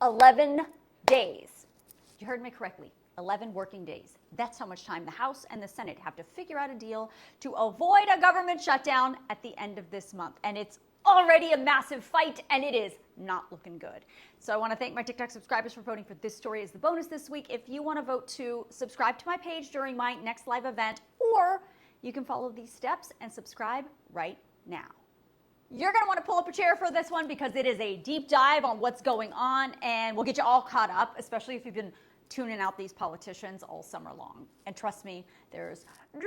11 days. You heard me correctly. 11 working days. That's how much time the House and the Senate have to figure out a deal to avoid a government shutdown at the end of this month. And it's already a massive fight, and it is not looking good. So I want to thank my TikTok subscribers for voting for this story as the bonus this week. If you want to vote to subscribe to my page during my next live event, or you can follow these steps and subscribe right now. You're going to want to pull up a chair for this one because it is a deep dive on what's going on, and we'll get you all caught up, especially if you've been tuning out these politicians all summer long. And trust me, there's drama.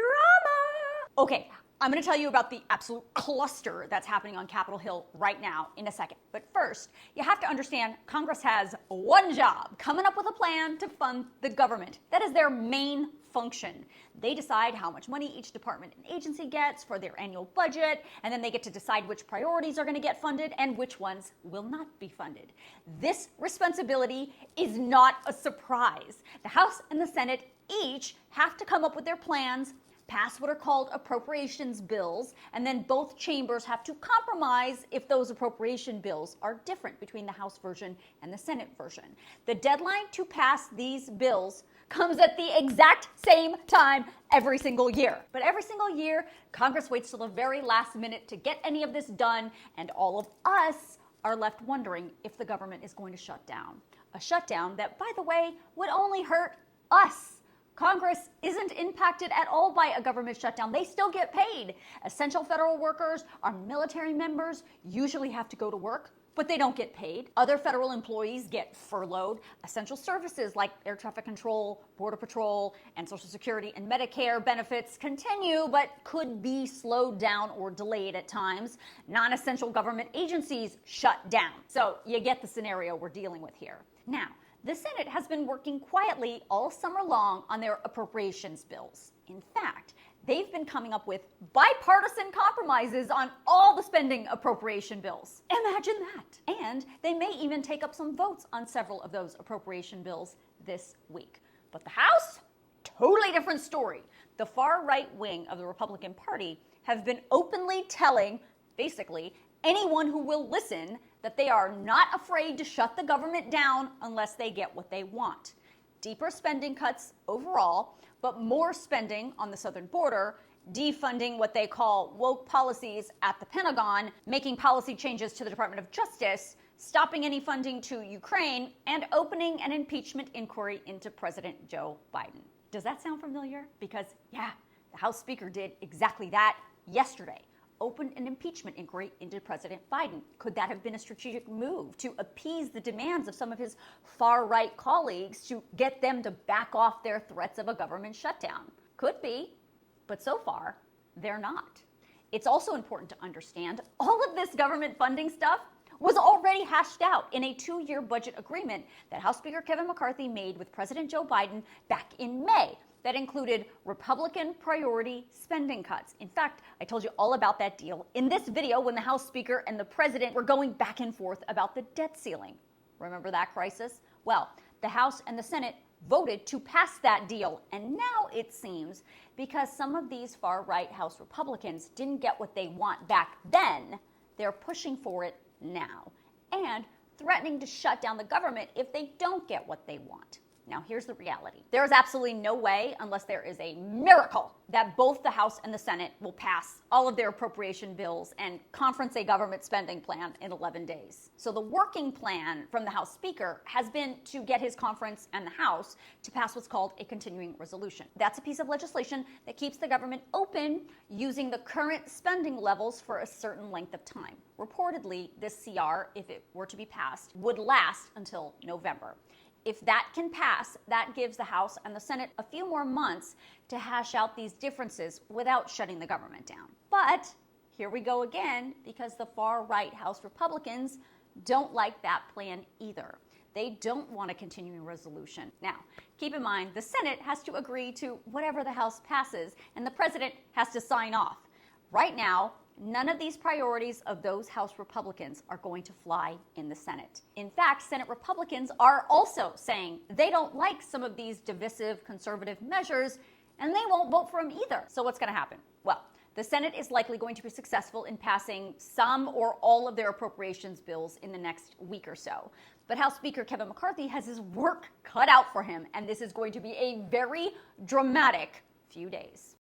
Okay, I'm going to tell you about the absolute cluster that's happening on Capitol Hill right now in a second. But first, you have to understand Congress has one job: coming up with a plan to fund the government. That is their main function. They decide how much money each department and agency gets for their annual budget, and then they get to decide which priorities are going to get funded and which ones will not be funded. This responsibility is not a surprise. The House and the Senate each have to come up with their plans, pass what are called appropriations bills, and then both chambers have to compromise if those appropriation bills are different between the House version and the Senate version. The deadline to pass these bills comes at the exact same time every single year. But every single year, Congress waits till the very last minute to get any of this done, and all of us are left wondering if the government is going to shut down. A shutdown that, by the way, would only hurt us. Congress isn't impacted at all by a government shutdown. They still get paid. Essential federal workers, our military members, usually have to go to work, but they don't get paid. Other federal employees get furloughed. Essential services like air traffic control, border patrol, and Social Security and Medicare benefits continue, but could be slowed down or delayed at times. Non-essential government agencies shut down. So you get the scenario we're dealing with here. Now, the Senate has been working quietly all summer long on their appropriations bills. In fact, they've been coming up with bipartisan compromises on all the spending appropriation bills. Imagine that. And they may even take up some votes on several of those appropriation bills this week. But the House? Totally different story. The far right wing of the Republican Party have been openly telling, basically, anyone who will listen that they are not afraid to shut the government down unless they get what they want. Deeper spending cuts overall, but more spending on the southern border, defunding what they call woke policies at the Pentagon, making policy changes to the Department of Justice, stopping any funding to Ukraine, and opening an impeachment inquiry into President Joe Biden. Does that sound familiar? Because, yeah, the House Speaker did exactly that yesterday. Opened an impeachment inquiry into President Biden. Could that have been a strategic move to appease the demands of some of his far-right colleagues to get them to back off their threats of a government shutdown? Could be, but so far, they're not. It's also important to understand all of this government funding stuff was already hashed out in a 2-year budget agreement that House Speaker Kevin McCarthy made with President Joe Biden back in May. That included Republican priority spending cuts. In fact, I told you all about that deal in this video when the House Speaker and the President were going back and forth about the debt ceiling. Remember that crisis? Well, the House and the Senate voted to pass that deal. And now it seems, because some of these far-right House Republicans didn't get what they want back then, they're pushing for it now and threatening to shut down the government if they don't get what they want. Now, here's the reality. There is absolutely no way, unless there is a miracle, that both the House and the Senate will pass all of their appropriation bills and conference a government spending plan in 11 days. So the working plan from the House Speaker has been to get his conference and the House to pass what's called a continuing resolution. That's a piece of legislation that keeps the government open using the current spending levels for a certain length of time. Reportedly, this CR, if it were to be passed, would last until November. If that can pass, that gives the House and the Senate a few more months to hash out these differences without shutting the government down. But here we go again, because the far-right House Republicans don't like that plan either. They don't want a continuing resolution. Now, keep in mind, the Senate has to agree to whatever the House passes, and the President has to sign off. Right now, none of these priorities of those House Republicans are going to fly in the Senate. In fact, Senate Republicans are also saying they don't like some of these divisive conservative measures, and they won't vote for them either. So what's going to happen? Well, the Senate is likely going to be successful in passing some or all of their appropriations bills in the next week or so. But House Speaker Kevin McCarthy has his work cut out for him, and this is going to be a very dramatic few days.